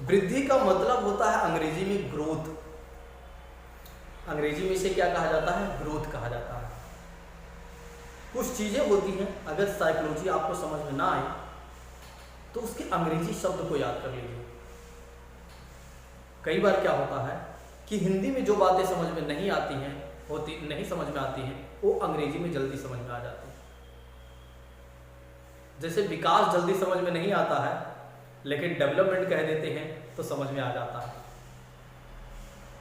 वृद्धि का मतलब होता है अंग्रेजी में ग्रोथ। अंग्रेजी में इसे क्या कहा जाता है? ग्रोथ कहा जाता है। कुछ चीजें होती हैं, अगर साइकोलॉजी आपको समझ में ना आए तो उसके अंग्रेजी शब्द को याद कर लीजिए। कई बार क्या होता है कि हिंदी में जो बातें समझ में नहीं आती हैं, नहीं समझ में आती हैं, वो अंग्रेजी में जल्दी समझ में आ जाती हैं। जैसे विकास जल्दी समझ में नहीं आता है, लेकिन डेवलपमेंट कह देते हैं तो समझ में आ जाता है।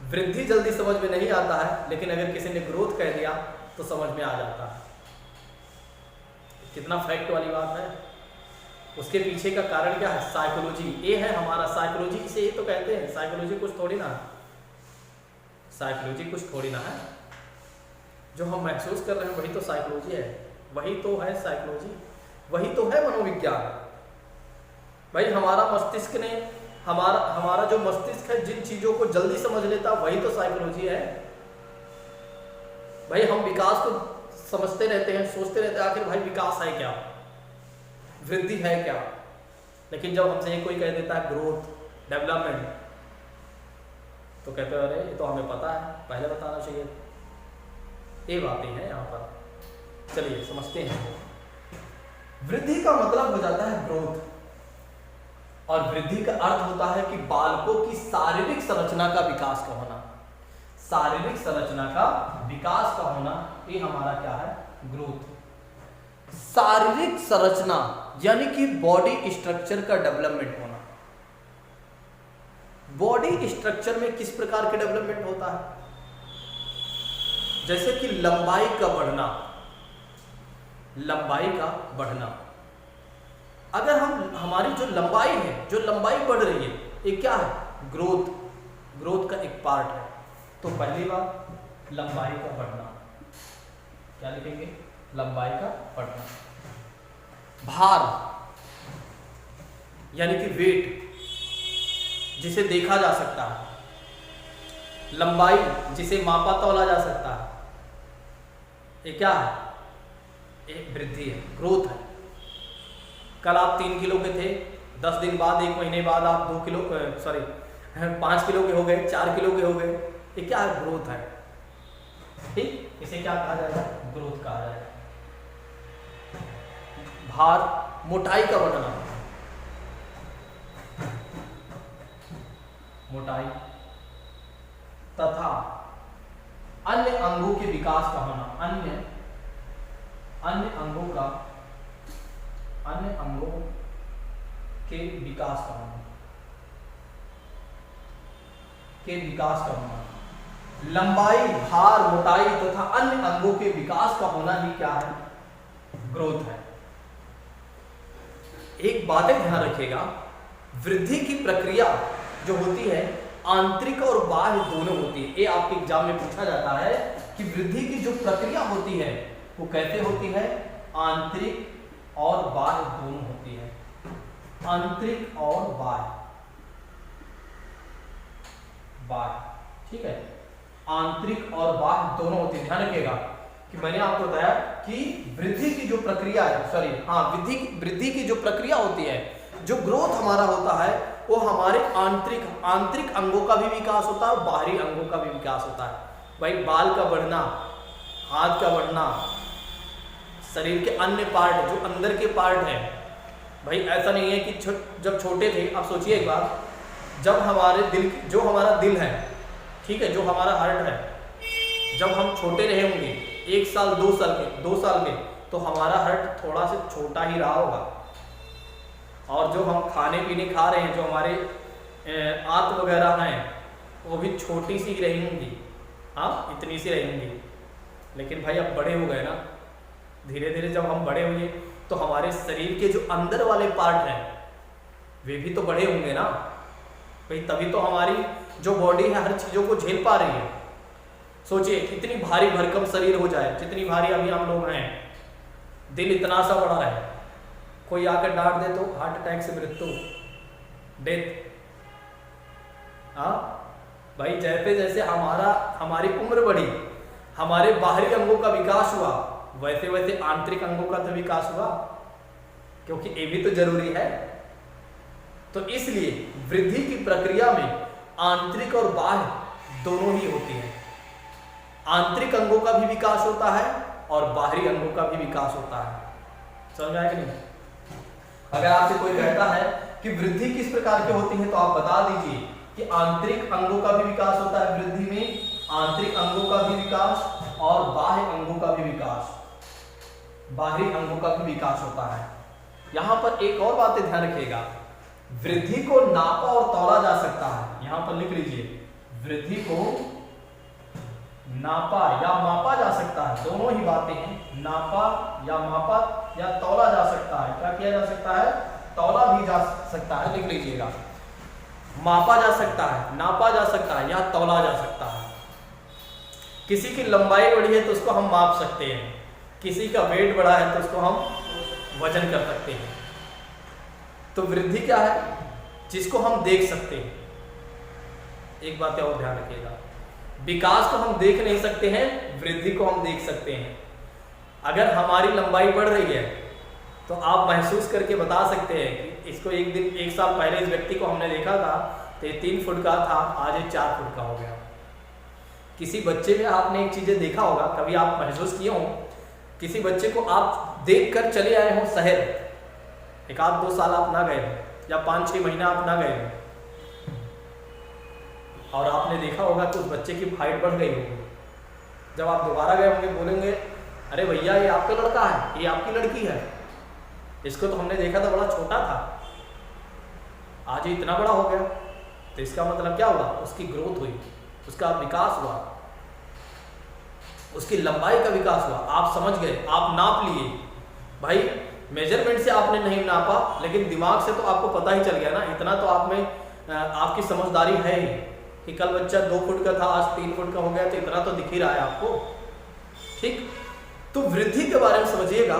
वृद्धि जल्दी समझ में नहीं आता है, लेकिन अगर किसी ने ग्रोथ कह दिया तो समझ में आ जाता है। कितना फैक्ट वाली बात है। उसके पीछे का कारण क्या है? साइकोलॉजी। ये है हमारा साइकोलॉजी, इसे ये तो कहते हैं। साइकोलॉजी कुछ थोड़ी ना, साइकोलॉजी कुछ थोड़ी ना है। जो हम महसूस कर रहे हैं वही तो साइकोलॉजी है, वही तो है साइकोलॉजी, वही तो है मनोविज्ञान। भाई हमारा मस्तिष्क ने, हमारा जो मस्तिष्क है जिन चीजों को जल्दी समझ लेता वही तो साइकोलॉजी है। भाई हम विकास को समझते रहते हैं, सोचते रहते हैं आखिर भाई विकास है क्या, वृद्धि है क्या, लेकिन जब हमसे कोई कह देता है ग्रोथ, डेवलपमेंट, तो कहते हैं अरे ये तो हमें पता है, पहले बताना चाहिए। ये बातें हैं यहाँ पर। चलिए समझते हैं। वृद्धि का मतलब हो जाता है ग्रोथ, और वृद्धि का अर्थ होता है कि बालकों की शारीरिक संरचना का विकास का होना। शारीरिक संरचना का विकास का होना, ये हमारा क्या है? ग्रोथ। शारीरिक संरचना यानी कि बॉडी स्ट्रक्चर का डेवलपमेंट होना। बॉडी स्ट्रक्चर में किस प्रकार के डेवलपमेंट होता है? जैसे कि लंबाई का बढ़ना, लंबाई का बढ़ना। अगर हमारी जो लंबाई है, जो लंबाई बढ़ रही है, ये क्या है? ग्रोथ, ग्रोथ का एक पार्ट है। तो पहली बात लंबाई का बढ़ना, क्या लिखेंगे? लंबाई का बढ़ना। भार यानी कि वेट, जिसे देखा जा सकता है। लंबाई जिसे मापा तौला जा सकता है। ये क्या है? एक वृद्धि है, ग्रोथ है। कल आप 3 किलो के थे, 10 दिन बाद, 1 महीने बाद आप 5 किलो के हो गए, 4 किलो के हो गए। ये क्या है? ग्रोथ है। ठीक, इसे क्या कहा जाएगा? ग्रोथ कहा जाएगा। भार, मोटाई का बढ़ना, मोटाई तथा अन्य अंगों के विकास का होना। अन्य अंगों के विकास का होना, लंबाई, भार, मोटाई तथा अन्य अंगों के विकास का होना ही क्या है? ग्रोथ है। एक बात ध्यान रखिएगा, वृद्धि की प्रक्रिया जो होती है आंतरिक और बाह्य दोनों होती है। ये आपके एग्जाम में पूछा जाता है कि वृद्धि की जो प्रक्रिया होती है वो कैसे होती है? आंतरिक और बाह्य दोनों होती है। आंतरिक और बाह्य, ठीक है, आंतरिक और बाह्य दोनों होती है। ध्यान रखिएगा कि मैंने आपको बताया कि वृद्धि की जो प्रक्रिया है, वृद्धि की जो प्रक्रिया होती है, जो ग्रोथ हमारा होता है, वो हमारे आंतरिक अंगों का भी विकास होता है और बाहरी अंगों का भी विकास होता है। भाई बाल का बढ़ना, हाथ का बढ़ना, शरीर के अन्य पार्ट जो अंदर के पार्ट हैं। भाई ऐसा नहीं है कि जब छोटे थे, आप सोचिए एक बार, जब हमारा दिल है, ठीक है, जो हमारा हार्ट है, जब हम छोटे रहे होंगे 1 साल 2 साल के, तो हमारा हार्ट थोड़ा सा छोटा ही रहा होगा। और जो हम खाने पीने खा रहे हैं, जो हमारे आंत वगैरह हैं, वो भी छोटी सी रही होंगी, हाँ इतनी सी रही होंगी। लेकिन भाई अब बड़े हो गए ना, धीरे धीरे जब हम बड़े हुए तो हमारे शरीर के जो अंदर वाले पार्ट हैं वे भी तो बड़े होंगे ना भाई, तभी तो हमारी जो बॉडी है हर चीज़ों को झेल पा रही है। सोचिए कितनी भारी भरकम शरीर हो जाए, जितनी भारी अभी हम लोग हैं, दिल इतना सा बड़ा है, कोई आकर डांट दे तो हार्ट अटैक से मृत्यु, डेथ। हाँ भाई, जैसे जैसे हमारी उम्र बढ़ी, हमारे बाहरी अंगों का विकास हुआ, वैसे वैसे आंतरिक अंगों का तो विकास हुआ, क्योंकि ये भी तो जरूरी है। तो इसलिए वृद्धि की प्रक्रिया में आंतरिक और बाह्य दोनों ही होती है। आंतरिक अंगों का भी विकास होता है और बाहरी अंगों का भी विकास होता है। समझ में आया कि नहीं? अगर आपसे कोई कहता है कि वृद्धि किस प्रकार की होती है तो आप बता दीजिए कि आंतरिक अंगों का भी विकास होता है वृद्धि में, आंतरिक अंगों का भी विकास और बाह्य अंगों का भी विकास, बाहरी अंगों का भी विकास होता है। यहां पर एक और बात ध्यान रखिएगा, वृद्धि को नापा और तौला जा सकता है। यहां पर लिख लीजिए, वृद्धि को नापा या मापा जा सकता है, दोनों ही बातें हैं, नापा या मापा या तौला जा सकता है। क्या किया जा सकता है? तौला भी जा सकता है, लिख लीजिएगा। मापा जा सकता है, नापा जा सकता है या तौला जा सकता है। किसी की लंबाई बढ़ी है तो उसको हम माप सकते हैं, किसी का वेट बढ़ा है तो उसको हम वजन कर सकते हैं। तो वृद्धि क्या है? जिसको हम देख सकते हैं। एक बात और ध्यान रखिएगा, विकास को हम देख नहीं सकते हैं, वृद्धि को हम देख सकते हैं। अगर हमारी लंबाई बढ़ रही है तो आप महसूस करके बता सकते हैं कि इसको एक साल पहले इस व्यक्ति को हमने देखा था तो ये 3 फुट का था, आज ये 4 फुट का हो गया। किसी बच्चे में आपने एक चीजें देखा होगा, कभी आप महसूस किए हो, किसी बच्चे को आप देख कर चले आए हो शहर, 1-2 साल आप ना गए या 5-6 महीना आप ना गए और आपने देखा होगा कि उस बच्चे की हाइट बढ़ गई होगी। जब आप दोबारा गए होंगे बोलेंगे अरे भैया ये आपका लड़का है, ये आपकी लड़की है, इसको तो हमने देखा था बड़ा छोटा था, आज ये इतना बड़ा हो गया। तो इसका मतलब क्या हुआ? उसकी ग्रोथ हुई, उसका विकास हुआ, उसकी लंबाई का विकास हुआ। आप समझ गए, आप नाप लिए। भाई मेजरमेंट से आपने नहीं नापा, लेकिन दिमाग से तो आपको पता ही चल गया ना, इतना तो आप में आपकी समझदारी है ही कि कल बच्चा 2 फुट का था, आज 3 फुट का हो गया, तो इतना तो दिख ही रहा है आपको। ठीक, तो वृद्धि के बारे में समझिएगा।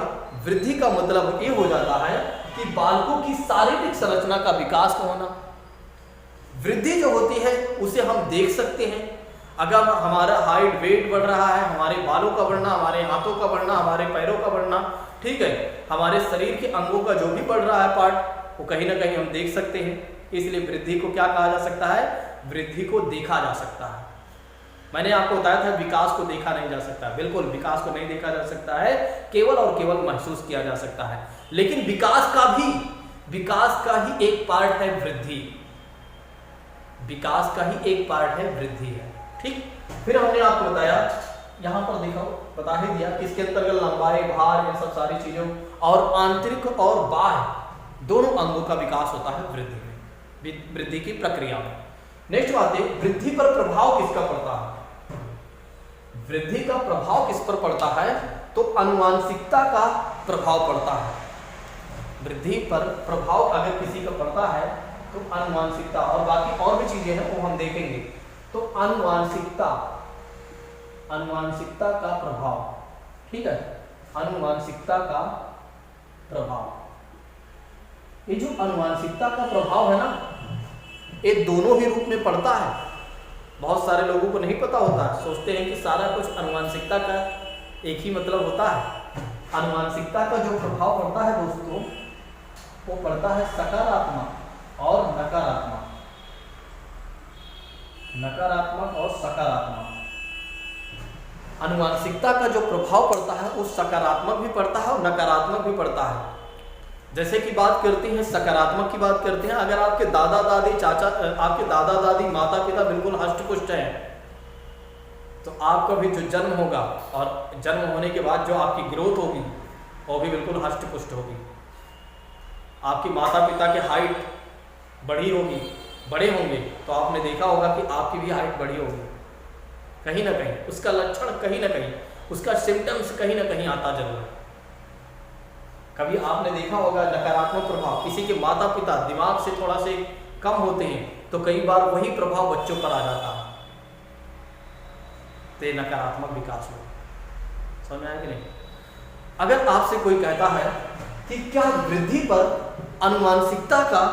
वृद्धि का मतलब ये हो जाता है कि बालकों की शारीरिक संरचना का विकास होना। वृद्धि जो होती है उसे हम देख सकते हैं। अगर हमारा हाइट वेट बढ़ रहा है, हमारे बालों का बढ़ना, हमारे हाथों का बढ़ना, हमारे पैरों का बढ़ना, ठीक है, हमारे शरीर के अंगों का जो भी बढ़ रहा है पार्ट, वो कहीं ना कहीं हम देख सकते हैं। इसलिए वृद्धि को क्या कहा जा सकता है? वृद्धि को देखा जा सकता है। मैंने आपको बताया था विकास को देखा नहीं जा सकता। बिल्कुल, विकास को नहीं देखा जा सकता है, केवल और केवल महसूस किया जा सकता है। लेकिन विकास का ही एक पार्ट है वृद्धि, विकास का ही एक पार्ट है वृद्धि है। ठीक, फिर हमने आपको बताया, यहां पर देखो बता ही दिया किसके अंतर्गत लंबाई, भार, ये सब सारी चीजों और आंतरिक और बाह्य दोनों अंगों का विकास होता है वृद्धि में, वृद्धि की प्रक्रिया में। नेक्स्ट बात है, वृद्धि पर प्रभाव किसका पड़ता है? वृद्धि का प्रभाव किस पर पड़ता है? तो अनुवांशिकता का प्रभाव पड़ता है। वृद्धि पर प्रभाव अगर किसी का पड़ता है तो अनुवांशिकता, और बाकी और भी चीजें हैं वो हम देखेंगे। तो अनुवांशिकता का प्रभाव, ठीक है, अनुवांशिकता का प्रभाव, ये जो अनुवांशिकता का प्रभाव है ना, ये दोनों ही रूप में पड़ता है। बहुत सारे लोगों को नहीं पता होता, सोचते हैं कि सारा कुछ अनुवांशिकता का एक ही मतलब होता है। अनुवांशिकता का जो प्रभाव पड़ता है दोस्तों, वो पड़ता है सकारात्मक और नकारात्मक, नकारात्मक और सकारात्मक। अनुवांशिकता का जो प्रभाव पड़ता है वो सकारात्मक भी पड़ता है और नकारात्मक भी पड़ता है। जैसे कि बात करते हैं, सकारात्मक की बात करते हैं, अगर आपके दादा दादी, आपके दादा दादी, माता पिता बिल्कुल हष्ट-पुष्ट हैं, तो आपका भी जो जन्म होगा और जन्म होने के बाद जो आपकी ग्रोथ होगी वो भी बिल्कुल हष्ट-पुष्ट होगी। आपकी माता पिता की हाइट बड़ी होगी, बड़े होंगे, तो आपने देखा होगा कि आपकी भी हाइट बड़ी होगी। कहीं ना कहीं उसका लक्षण, कहीं ना कहीं उसका सिम्टम्स कहीं ना कहीं आता जरूर है। कभी आपने देखा होगा नकारात्मक प्रभाव, किसी के माता पिता दिमाग से थोड़ा से कम होते हैं तो कई बार वही प्रभाव बच्चों पर आ जाता है, तो नकारात्मक विकास हो। समझ में आया कि नहीं? अगर आपसे कोई कहता है कि क्या वृद्धि पर अनुवांशिकता का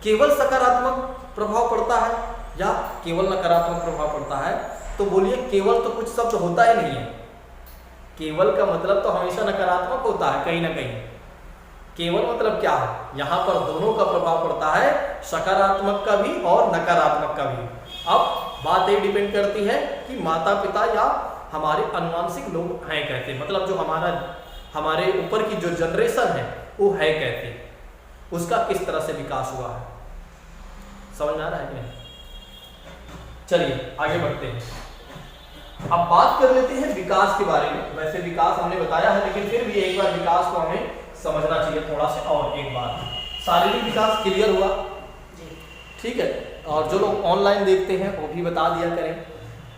केवल सकारात्मक प्रभाव पड़ता है या केवल नकारात्मक प्रभाव पड़ता है, तो बोलिए केवल तो कुछ शब्द होता ही नहीं है। केवल का मतलब तो हमेशा नकारात्मक होता है कहीं ना कहीं। केवल मतलब क्या है, यहाँ पर दोनों का प्रभाव पड़ता है, सकारात्मक का भी और नकारात्मक का भी। अब बात ये डिपेंड करती है कि माता पिता या हमारे अनुवांशिक लोग हैं कैसे, मतलब जो हमारे ऊपर की जो जनरेशन है वो है कैसे, उसका किस तरह से विकास हुआ है। समझ में आ रहा है कि नहीं? चलिए आगे बढ़ते हैं। अब बात कर लेते हैं विकास के बारे में। वैसे विकास हमने बताया है, लेकिन फिर भी एक बार विकास को हमें समझना चाहिए थोड़ा सा। और एक बात, शारीरिक विकास क्लियर हुआ, ठीक है, और जो लोग ऑनलाइन देखते हैं वो भी बता दिया करें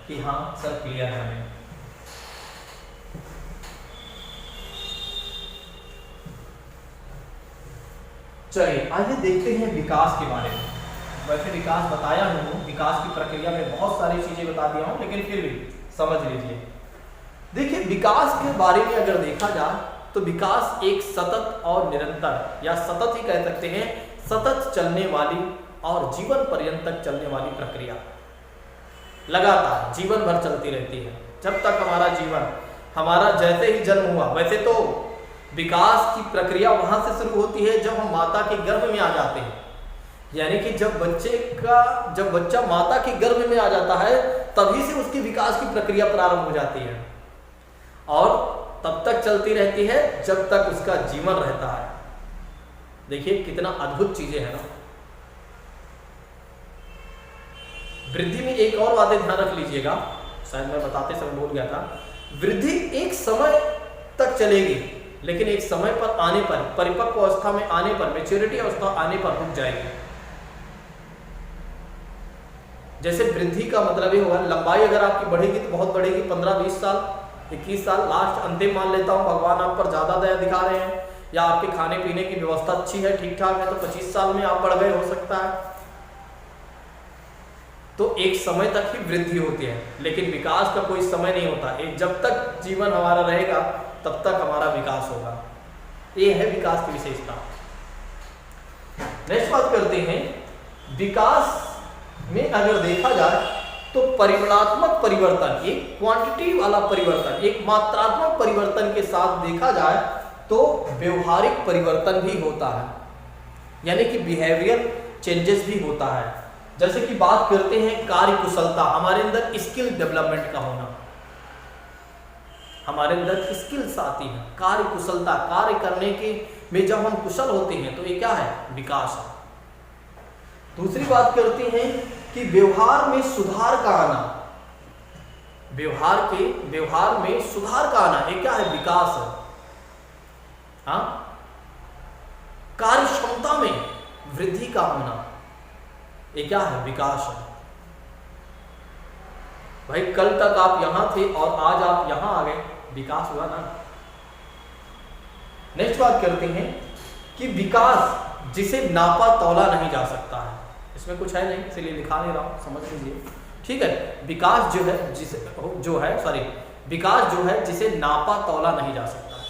कि हाँ सर क्लियर है हमें। चलिए आइए देखते हैं विकास के बारे में। वैसे विकास बताया हूँ, विकास की प्रक्रिया में बहुत सारी चीजें बता दिया हूँ, लेकिन फिर भी समझ लीजिए। देखिए विकास के बारे में अगर देखा जाए तो विकास एक सतत और निरंतर, या सतत ही कह सकते हैं, सतत चलने वाली और जीवन पर्यंत तक चलने वाली प्रक्रिया, लगातार जीवन भर चलती रहती है। जब तक हमारा जीवन, हमारा जैसे ही जन्म हुआ, वैसे तो विकास की प्रक्रिया वहां से शुरू होती है जब हम माता के गर्भ में आ जाते हैं, यानी कि जब बच्चा माता के गर्भ में आ जाता है तभी से उसकी विकास की प्रक्रिया प्रारंभ हो जाती है, और तब तक चलती रहती है जब तक उसका जीवन रहता है। देखिए कितना अद्भुत चीजें हैं ना। वृद्धि में एक और बात ध्यान रख लीजिएगा, शायद मैं बताते समय भूल गया था। वृद्धि एक समय तक चलेगी, लेकिन एक समय पर आने पर, परिपक्व अवस्था में आने पर, मैच्योरिटी अवस्था आने पर रुक जाएगी। जैसे वृद्धि का मतलब ये होगा, लंबाई अगर आपकी बढ़ेगी तो बहुत बढ़ेगी, 15-20 साल, 21 साल, लास्ट अंतिम मान लेता हूँ, भगवान आप पर ज्यादा दया दिखा रहे हैं, या आपके खाने पीने की व्यवस्था अच्छी है, ठीक ठाक है, तो 25 साल में आप बढ़ गए, हो सकता है। तो एक समय तक ही वृद्धि होती है, लेकिन विकास का कोई समय नहीं होता। एक जब तक जीवन हमारा रहेगा तब तक हमारा विकास होगा। ये है विकास की विशेषता। नेक्स्ट बात करते हैं, विकास में अगर देखा जाए तो परिमाणात्मक परिवर्तन, एक क्वांटिटी वाला परिवर्तन, एक मात्रात्मक परिवर्तन के साथ देखा जाए तो व्यवहारिक परिवर्तन भी होता है, यानी कि बिहेवियर चेंजेस भी होता है। जैसे कि बात करते हैं कार्य कुशलता, हमारे अंदर स्किल डेवलपमेंट का होना, हमारे अंदर स्किल्स आती हैं, कार्य कुशलता, कार्य करने के में जब हम कुशल होते हैं तो ये क्या है, विकास है। दूसरी बात करते हैं कि व्यवहार में सुधार का आना, व्यवहार में सुधार का आना, ये क्या है, विकास है। हाँ, कार्य क्षमता में वृद्धि का होना, ये क्या है, विकास है। भाई कल तक आप यहां थे और आज आप यहां आ गए, विकास हुआ ना। नेक्स्ट बात करते हैं कि विकास जिसे नापा तौला नहीं जा सकता है, इसमें कुछ है नहीं इसलिए लिखा नहीं रहा हूं, समझ लीजिए, ठीक है। विकास जो है विकास जो है जिसे नापा तौला नहीं जा सकता है।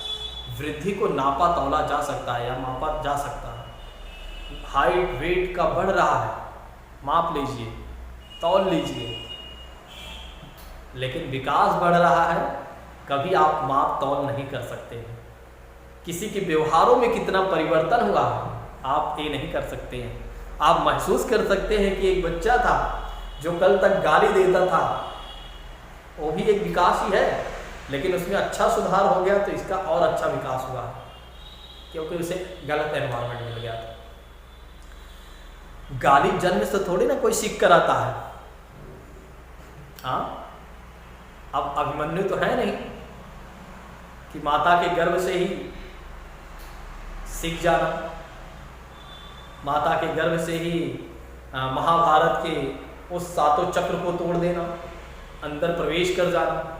वृद्धि को नापा तौला जा सकता है या मापा जा सकता है। हाइट वेट का बढ़ रहा है, माप लीजिए, तौल लीजिए, लेकिन विकास बढ़ रहा है, कभी आप माप तौल नहीं कर सकते हैं। किसी के व्यवहारों में कितना परिवर्तन हुआ आप ये नहीं कर सकते हैं। आप महसूस कर सकते हैं कि एक बच्चा था जो कल तक गाली देता था, वो भी एक विकास ही है, लेकिन उसमें अच्छा सुधार हो गया तो इसका और अच्छा विकास हुआ, क्योंकि उसे गलत एनवायरनमेंट मिल गया था। गाली जन्म से थोड़ी ना कोई सीख कर आता है। हाँ, अब अभिमन्यु तो है नहीं कि माता के गर्भ से ही सीख जाना, माता के गर्भ से ही महाभारत के उस सातों चक्र को तोड़ देना, अंदर प्रवेश कर जाना।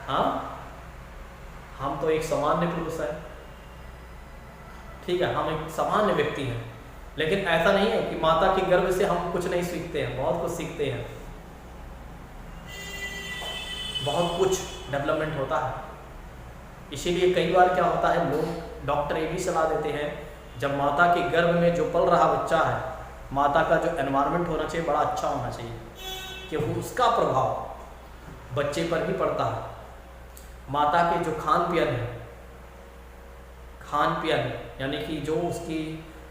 हाँ, हम तो एक सामान्य पुरुष है, ठीक है, हम एक सामान्य व्यक्ति हैं, लेकिन ऐसा नहीं है कि माता के गर्भ से हम कुछ नहीं सीखते हैं, बहुत कुछ सीखते हैं, बहुत कुछ डेवलपमेंट होता है। इसीलिए कई बार क्या होता है, लोग डॉक्टर ये भी सलाह देते हैं, जब माता के गर्भ में जो पल रहा बच्चा है, माता का जो एनवायरनमेंट होना चाहिए बड़ा अच्छा होना चाहिए, क्योंकि उसका प्रभाव बच्चे पर भी पड़ता है। माता के जो खान खान पियन यानी कि जो उसकी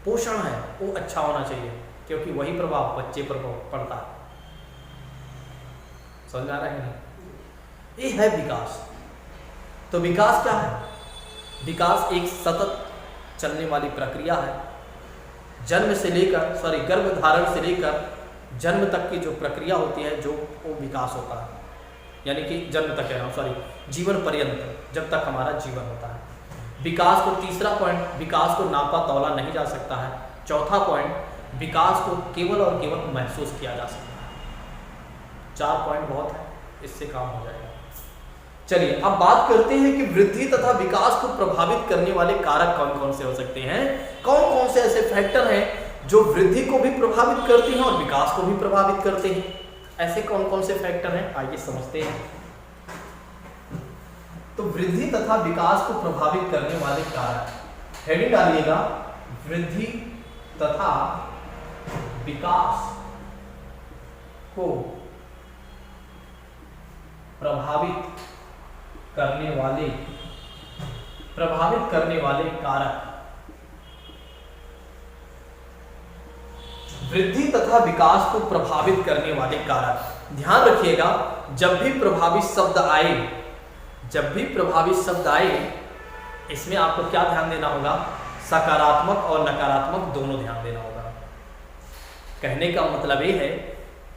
पोषण है वो अच्छा होना चाहिए, क्योंकि वही प्रभाव बच्चे पर पड़ता है। समझ आ रहा है नहीं? ये है विकास। तो विकास क्या है? विकास एक सतत चलने वाली प्रक्रिया है। जन्म से लेकर गर्भ धारण से लेकर जन्म तक की जो प्रक्रिया होती है, जो वो विकास होता है, यानी कि जन्म तक कह रहा हूँ, जीवन पर्यंत, जब तक हमारा जीवन होता है। विकास को, तीसरा पॉइंट, विकास को नापा तौला नहीं जा सकता है। चौथा पॉइंट, विकास को केवल और केवल महसूस किया जा सकता है। 4 पॉइंट बहुत है, इससे काम हो जाएगा। चलिए अब बात करते हैं कि वृद्धि तथा विकास को प्रभावित करने वाले कारक कौन कौन से हो सकते हैं। कौन कौन से ऐसे फैक्टर हैं जो वृद्धि को भी प्रभावित करते हैं और विकास को भी प्रभावित करते हैं? ऐसे कौन कौन से फैक्टर हैं, आइए समझते हैं। तो वृद्धि तथा विकास को प्रभावित करने वाले कारक, हेडिंग डालिएगा, वृद्धि तथा विकास को प्रभावित करने वाले कारक। वृद्धि तथा विकास को प्रभावित करने वाले कारक, ध्यान रखिएगा, जब भी प्रभावी शब्द आए, इसमें आपको क्या ध्यान देना होगा? सकारात्मक और नकारात्मक दोनों ध्यान देना होगा। कहने का मतलब ये है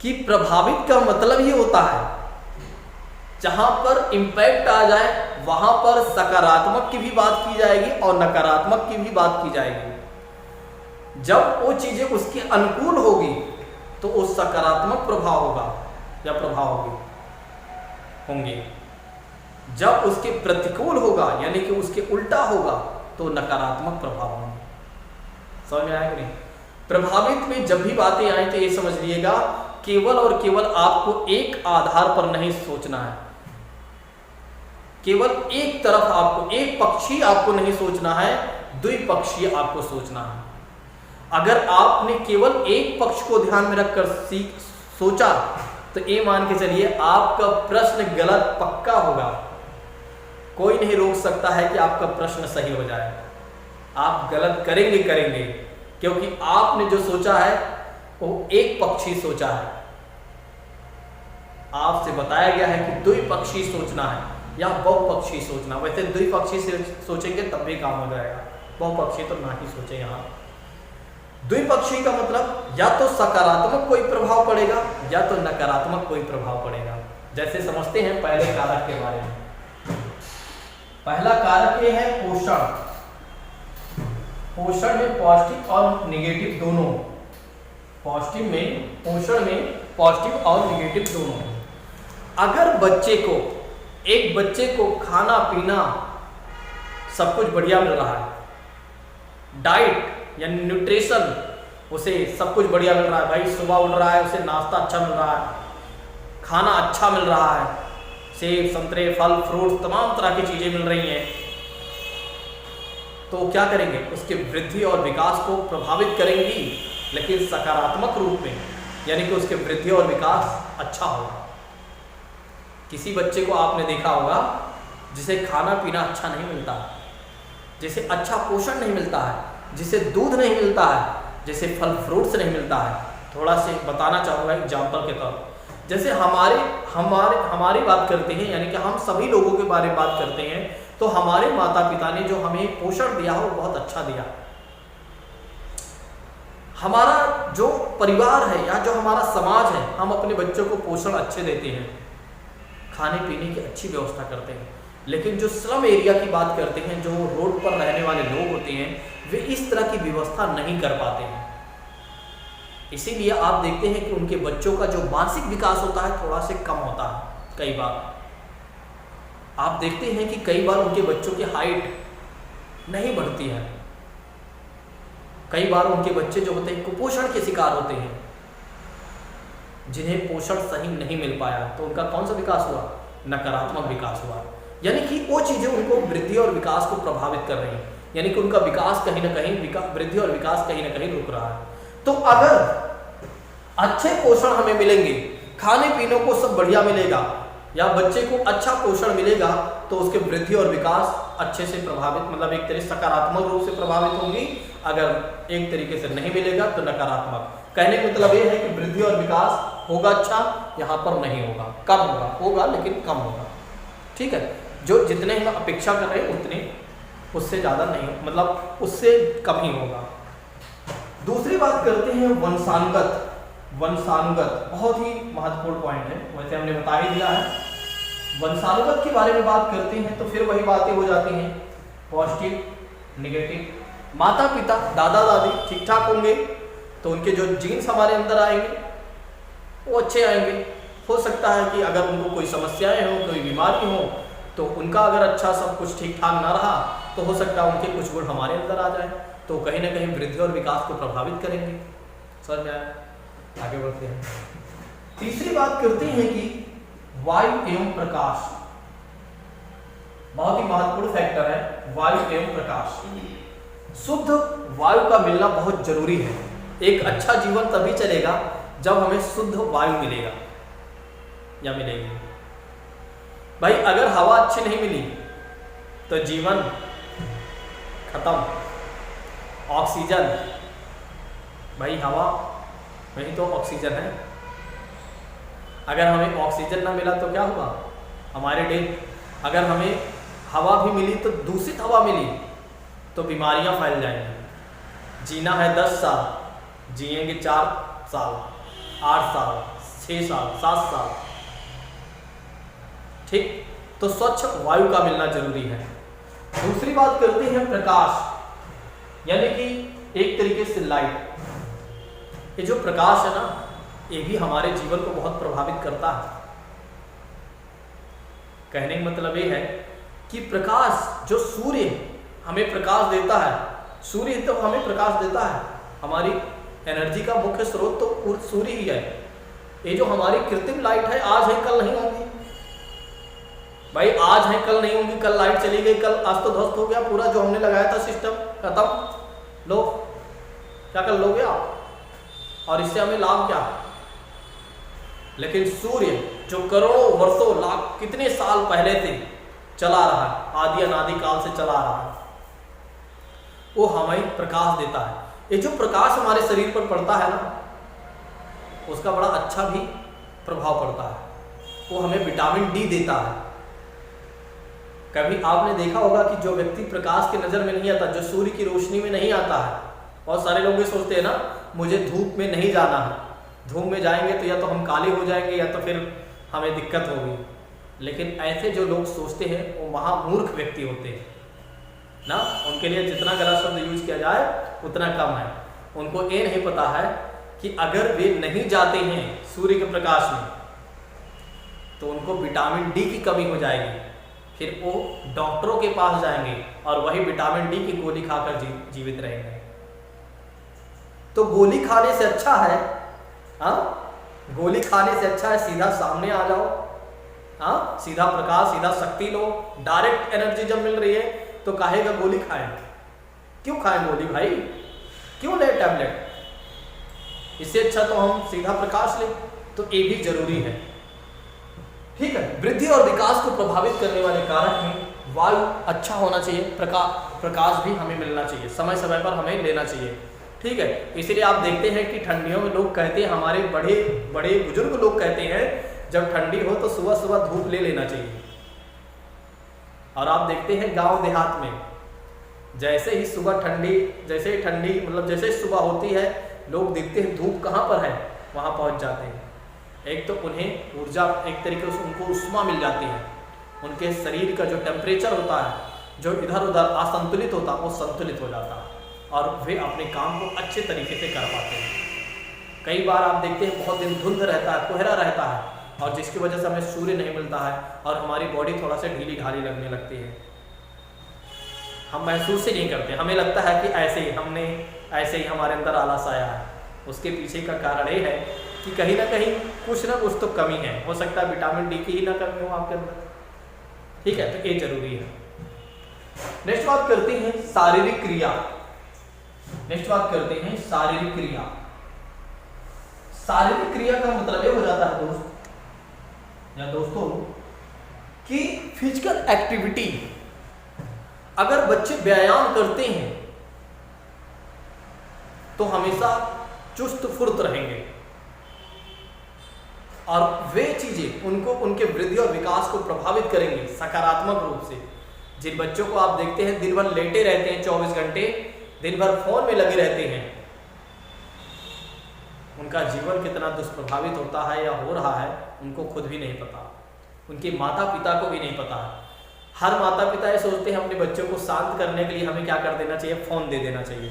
कि प्रभावित का मतलब ये होता है जहां पर इंपैक्ट आ जाए वहां पर सकारात्मक की भी बात की जाएगी और नकारात्मक की भी बात की जाएगी। जब वो चीजें उसके अनुकूल होगी तो वो सकारात्मक प्रभाव होगा या प्रभाव होंगे। जब उसके प्रतिकूल होगा यानी कि उसके उल्टा होगा तो नकारात्मक प्रभाव होंगे। समझ में आया कि नहीं? प्रभावित में जब भी बातें आए तो ये समझ लीजिएगा, केवल और केवल आपको एक आधार पर नहीं सोचना है, केवल एक तरफ आपको, एक पक्षी आपको नहीं सोचना है, द्विपक्षीय आपको सोचना है। अगर आपने केवल एक पक्ष को ध्यान में रखकर सोचा तो ये मान के चलिए आपका प्रश्न गलत पक्का होगा। कोई नहीं रोक सकता है कि आपका प्रश्न सही हो जाए। आप गलत करेंगे, क्योंकि आपने जो सोचा है वो एक पक्षी सोचा है। आपसे बताया गया है कि द्विपक्षी सोचना है या बहुपक्षी सोचना। वैसे द्विपक्षी से सोचेंगे तब भी काम हो जाएगा, बहुपक्षी तो ना ही सोचे। यहाँ द्विपक्षी का मतलब या तो सकारात्मक कोई प्रभाव पड़ेगा या तो नकारात्मक कोई प्रभाव पड़ेगा। जैसे समझते हैं पहले कारक के बारे में। पहला कारक ये है पोषण। पोषण में पॉजिटिव और निगेटिव दोनों, पोषण में पॉजिटिव और निगेटिव दोनों। अगर एक बच्चे को खाना पीना सब कुछ बढ़िया मिल रहा है, डाइट यानी न्यूट्रिशन, उसे सब कुछ बढ़िया मिल रहा है, भाई सुबह उठ रहा है उसे नाश्ता अच्छा मिल रहा है, खाना अच्छा मिल रहा है, सेब संतरे फल फ्रूट तमाम तरह की चीजें मिल रही हैं, तो क्या करेंगे? उसके वृद्धि और विकास को प्रभावित करेंगी, लेकिन सकारात्मक रूप में, यानी कि उसके वृद्धि और विकास अच्छा होगा। किसी बच्चे को आपने देखा होगा जिसे खाना पीना अच्छा नहीं मिलता, जिसे अच्छा पोषण नहीं मिलता है, जिसे दूध नहीं मिलता है, जिसे फल फ्रूट्स नहीं मिलता है। थोड़ा से बताना चाहूँगा एग्जाम्पल के तौर पर। जैसे हमारी बात करते हैं, यानी कि हम सभी लोगों के बारे में बात करते हैं, तो हमारे माता पिता ने जो हमें पोषण दिया हो बहुत अच्छा दिया। हमारा जो परिवार है या जो हमारा समाज है, हम अपने बच्चों को पोषण अच्छे देते हैं, खाने पीने की अच्छी व्यवस्था करते हैं। लेकिन जो स्लम एरिया की बात करते हैं, जो रोड पर रहने वाले लोग होते हैं, वे इस तरह की व्यवस्था नहीं कर पाते हैं। इसीलिए आप देखते हैं कि उनके बच्चों का जो मानसिक विकास होता है थोड़ा से कम होता है। कई बार आप देखते हैं कि कई बार उनके बच्चों की हाइट नहीं बढ़ती है। कई बार उनके बच्चे जो होते हैं कुपोषण के शिकार होते हैं, जिन्हें पोषण सही नहीं मिल पाया, तो उनका कौन सा विकास हुआ? नकारात्मक विकास हुआ। यानी कि वो चीजें उनको वृद्धि और विकास को प्रभावित कर रही हैं, यानी कि उनका विकास कहीं ना कहीं, वृद्धि और विकास कहीं ना कहीं रुक रहा है। तो अगर अच्छे पोषण हमें मिलेंगे, खाने पीने को सब बढ़िया मिलेगा, या बच्चे को अच्छा पोषण मिलेगा, तो उसके वृद्धि और विकास अच्छे से प्रभावित, मतलब एक तरह सकारात्मक रूप से प्रभावित होंगी। अगर एक तरीके से नहीं मिलेगा तो नकारात्मक। कहने का मतलब ये है कि वृद्धि और विकास होगा अच्छा, यहाँ पर नहीं होगा, कम होगा लेकिन कम होगा। ठीक है, जो जितने हम अपेक्षा कर रहे हैं उतने, उससे ज़्यादा नहीं, मतलब उससे कम ही होगा। दूसरी बात करते हैं वंशानुगत। वंशानुगत बहुत ही महत्वपूर्ण पॉइंट है, वैसे हमने बता ही दिया है। वंशानुगत के बारे में बात करते हैं तो फिर वही बातें हो जाती हैं, पॉजिटिव नेगेटिव। माता पिता दादा दादी ठीक ठाक होंगे तो उनके जो जीन्स हमारे अंदर आएंगे वो अच्छे आएंगे। हो सकता है कि अगर उनको कोई समस्याएं हो, कोई बीमारी हो, तो उनका अगर अच्छा सब कुछ ठीक ठाक ना रहा तो हो सकता है उनके कुछ गुण हमारे अंदर आ जाए, तो कहीं ना कहीं वृद्धि और विकास को प्रभावित करेंगे। समझ में आया? आगे बढ़ते हैं। तीसरी बात करते हैं कि वायु एवं प्रकाश, बहुत ही महत्वपूर्ण फैक्टर है वायु एवं प्रकाश। शुद्ध वायु का मिलना बहुत जरूरी है। एक अच्छा जीवन तभी चलेगा जब हमें शुद्ध वायु मिलेगा या मिलेगी। भाई अगर हवा अच्छी नहीं मिली तो जीवन खत्म। ऑक्सीजन, भाई हवा वही तो ऑक्सीजन है। अगर हमें ऑक्सीजन ना मिला तो क्या हुआ, हमारे डेथ। अगर हमें हवा भी मिली तो दूषित हवा मिली तो बीमारियां फैल जाएंगी। जीना है 10 साल, जिएंगे 4 साल, 8 साल, 6 साल, 7 साल। ठीक, तो स्वच्छ वायु का मिलना जरूरी है। दूसरी बात करते हैं प्रकाश, यानी कि एक तरीके से लाइट। ये जो प्रकाश है ना, ये भी हमारे जीवन को बहुत प्रभावित करता है। कहने का मतलब ये है कि प्रकाश, जो सूर्य हमें प्रकाश देता है, सूर्य तो हमें प्रकाश देता है। हमारी एनर्जी का मुख्य स्रोत तो सूर्य ही है। ये जो हमारी कृत्रिम लाइट है, आज है कल नहीं होगी। भाई आज है कल नहीं होगी, कल लाइट चली गई, कल आज तो ध्वस्त हो गया पूरा जो हमने लगाया था सिस्टम, खत्म। लो क्या कर लोगे आप, और इससे हमें लाभ क्या? लेकिन सूर्य जो करोड़ों वर्षों लाख कितने साल पहले से चला रहा है, आदि अनादि काल से चला रहा है, वो हमें प्रकाश देता है। ये जो प्रकाश हमारे शरीर पर पड़ता है ना, उसका बड़ा अच्छा भी प्रभाव पड़ता है। वो हमें विटामिन डी देता है। कभी आपने देखा होगा कि जो व्यक्ति प्रकाश की नजर में नहीं आता, जो सूर्य की रोशनी में नहीं आता है, बहुत सारे लोग ये सोचते हैं ना, मुझे धूप में नहीं जाना है, धूप में जाएंगे तो या तो हम काले हो जाएंगे या तो फिर हमें दिक्कत होगी। लेकिन ऐसे जो लोग सोचते हैं वो महामूर्ख व्यक्ति होते हैं ना। उनके लिए जितना गलत शब्द यूज किया जाए उतना कम है। उनको ये नहीं पता है कि अगर वे नहीं जाते हैं सूर्य के प्रकाश में तो उनको विटामिन डी की कमी हो जाएगी। फिर वो डॉक्टरों के पास जाएंगे और वही विटामिन डी की गोली खाकर जीवित रहेंगे। तो गोली खाने से अच्छा है, हाँ, गोली खाने से अच्छा है सीधा सामने आ जाओ, हाँ, सीधा प्रकाश, सीधा शक्ति लो। डायरेक्ट एनर्जी जब मिल रही है तो काहेगा गोली खाएं? क्यों खाएं गोली भाई, क्यों ले टैबलेट? इससे अच्छा तो हम सीधा प्रकाश लें। तो ये भी जरूरी है। ठीक है, वृद्धि और विकास को प्रभावित करने वाले कारक हैं वायु अच्छा होना चाहिए, प्रकाश भी हमें मिलना चाहिए, समय समय पर हमें लेना चाहिए। ठीक है, इसीलिए आप देखते हैं कि ठंडियों में लोग कहते हैं, हमारे बड़े बड़े बुजुर्ग लोग कहते हैं जब ठंडी हो तो सुबह सुबह धूप ले लेना चाहिए। और आप देखते हैं गांव देहात में जैसे ही सुबह ठंडी, जैसे ही ठंडी मतलब जैसे ही सुबह होती है, लोग देखते हैं धूप कहाँ पर है, वहाँ पहुँच जाते हैं। एक तो उन्हें ऊर्जा, एक तरीके से उनको उष्मा मिल जाती है, उनके शरीर का जो टेम्परेचर होता है, जो इधर उधर असंतुलित होता है, वो संतुलित हो जाता है और वे अपने काम को अच्छे तरीके से कर पाते हैं। कई बार आप देखते हैं बहुत दिन धुंध रहता है, कोहरा रहता है, और जिसकी वजह से हमें सूर्य नहीं मिलता है और हमारी बॉडी थोड़ा सा ढीली ढाली लगने लगती है। हम महसूस ही नहीं करते, हमें लगता है कि ऐसे ही हमारे अंदर आलस आया है। उसके पीछे का कारण ये है कि कहीं ना कुछ तो कमी है। हो सकता है विटामिन डी की ही ना कमी हो आपके अंदर। ठीक है, तो ये जरूरी है। नेक्स्ट बात करते हैं शारीरिक क्रिया। शारीरिक क्रिया। शारीरिक क्रिया का मतलब ये हो जाता है दोस्तों कि फिजिकल एक्टिविटी अगर बच्चे व्यायाम करते हैं तो हमेशा चुस्त फुर्त रहेंगे और वे चीजें उनको उनके वृद्धि और विकास को प्रभावित करेंगे सकारात्मक रूप से। जिन बच्चों को आप देखते हैं दिन भर लेटे रहते हैं, 24 घंटे दिन भर फोन में लगे रहते हैं, उनका जीवन कितना दुष्प्रभावित होता है या हो रहा है उनको खुद भी नहीं पता, उनके माता पिता को भी नहीं पता है। हर माता पिता ये सोचते हैं अपने बच्चों को शांत करने के लिए हमें क्या कर देना चाहिए, फोन दे देना चाहिए।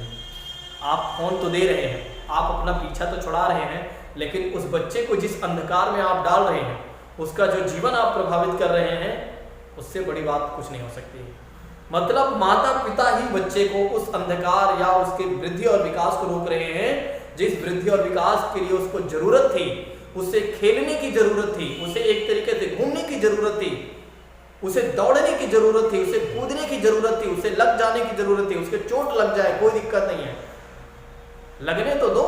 आप फोन तो दे रहे हैं, आप अपना पीछा तो छुड़ा रहे हैं, लेकिन उस बच्चे को जिस अंधकार में आप डाल रहे हैं, उसका जो जीवन आप प्रभावित कर रहे हैं, उससे बड़ी बात कुछ नहीं हो सकती। मतलब माता पिता ही बच्चे को उस अंधकार या उसके वृद्धि और विकास को रोक रहे हैं, जिस वृद्धि और विकास के लिए उसको जरूरत थी, उसे खेलने की जरूरत थी, उसे एक तरीके से घूमने की जरूरत थी, उसे दौड़ने की जरूरत थी, उसे कूदने की जरूरत थी, उसे लग जाने की जरूरत थी। उसके चोट लग जाए कोई दिक्कत नहीं है, लगने तो दो,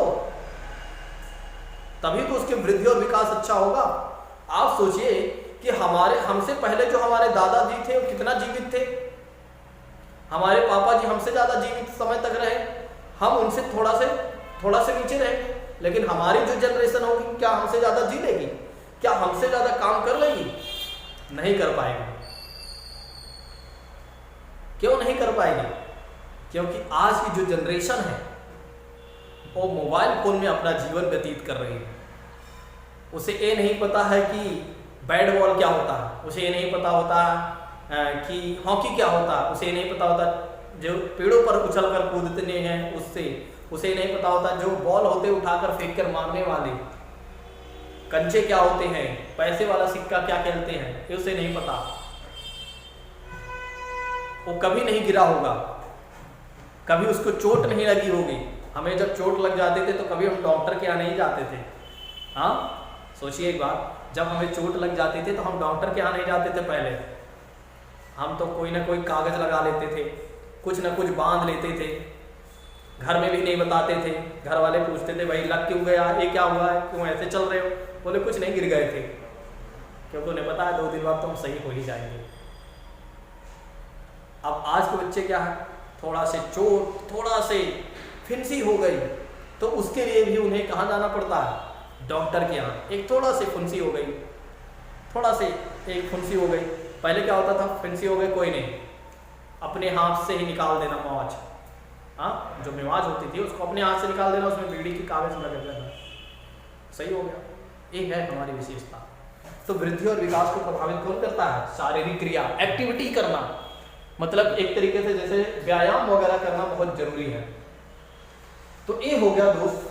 तभी तो उसके वृद्धि और विकास अच्छा होगा। आप सोचिए कि हमसे पहले जो हमारे दादाजी थे वो कितना जीवित थे, हमारे पापा जी हमसे ज्यादा जीवित समय तक रहे, हम उनसे थोड़ा से नीचे रहेंगे, लेकिन हमारी जो जनरेशन होगी क्या हमसे ज्यादा जी लेगी, क्या हमसे ज्यादा काम कर लेगी? नहीं कर पाएगी। क्यों नहीं कर पाएगी? क्योंकि आज की जो जनरेशन है वो मोबाइल फोन में अपना जीवन व्यतीत कर रही है। उसे ये नहीं पता है कि बैट बॉल क्या होता है, उसे ये नहीं पता होता कि हॉकी क्या होता है, उसे ये नहीं पता होता जो पेड़ों पर उछल कर कूदते हैं उसे नहीं पता होता जो बॉल होते उठाकर फेंक कर मारने वाले, कंचे क्या होते हैं, पैसे वाला सिक्का क्या खेलते हैं, ये उसे नहीं पता। वो कभी नहीं गिरा होगा, कभी उसको चोट नहीं लगी होगी। हमें जब चोट लग जाते थे तो कभी हम डॉक्टर के यहाँ नहीं जाते थे। हाँ, सोचिए एक बार, जब हमें चोट लग जाती थी तो हम डॉक्टर के यहाँ नहीं जाते थे। पहले हम तो कोई ना कोई कागज लगा लेते थे, कुछ ना कुछ बांध लेते थे, घर में भी नहीं बताते थे। घर वाले पूछते थे भाई लग क्यों गया, ये क्या हुआ है, क्यों ऐसे चल रहे हो? बोले कुछ नहीं, गिर गए थे, क्योंकि उन्हें पता है 2 दिन बाद तो हम सही हो ही जाएंगे। अब आज के बच्चे क्या है, थोड़ा से चोट, थोड़ा से फिंसी हो गई तो उसके लिए भी उन्हें कहाँ जाना पड़ता है, डॉक्टर के यहाँ। एक थोड़ा से फुंसी हो गई, थोड़ा से एक फुंसी हो गई, पहले क्या होता था, फिंसी हो गई कोई नहीं, अपने हाथ से ही निकाल देना मौज। हाँ, जो मिवाज होती थी उसको अपने हाथ से निकाल देना, उसमें बीड़ी की कागज लगा देना, सही हो गया। ये है हमारी विशेषता। तो वृद्धि और विकास को प्रभावित कौन करता है? शारीरिक क्रिया, एक्टिविटी करना, मतलब एक तरीके से जैसे व्यायाम वगैरह करना बहुत जरूरी है। तो ये हो गया दोस्त,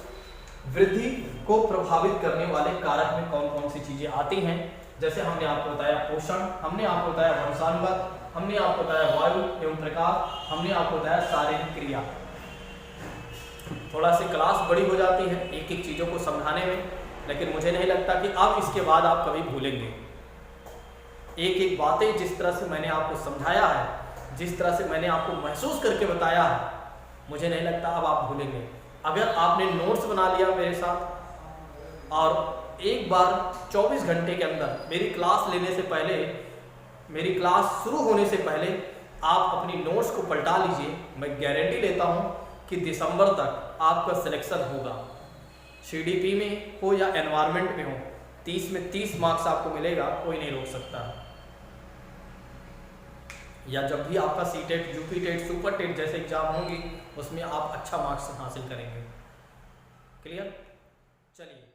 वृद्धि को प्रभावित करने वाले कारक में कौन कौन सी चीजें आती हैं। जैसे हमने आपको बताया पोषण, हमने आपको बताया वंशानुगत, हमने आपको बताया वायु एवं प्रकाश, हमने आपको बताया शारीरिक क्रिया। थोड़ा सी क्लास बड़ी हो जाती है एक एक चीजों को समझाने में, लेकिन मुझे नहीं लगता कि अब इसके बाद आप कभी भूलेंगे। एक एक बातें जिस तरह से मैंने आपको समझाया है, जिस तरह से मैंने आपको महसूस करके बताया है, मुझे नहीं लगता अब आप भूलेंगे। अगर आपने नोट्स बना लिया मेरे साथ और एक बार 24 घंटे के अंदर मेरी क्लास लेने से पहले, मेरी क्लास शुरू होने से पहले आप अपनी नोट्स को पलटा लीजिए, मैं गारंटी लेता हूं कि दिसंबर तक आपका सिलेक्शन होगा। CDP में हो या एनवायरमेंट में हो, 30 में 30 मार्क्स आपको मिलेगा, कोई नहीं रोक सकता। या जब भी आपका CTET, UP TET, super TET जैसे एग्जाम होंगे उसमें आप अच्छा मार्क्स हासिल करेंगे। क्लियर? चलिए।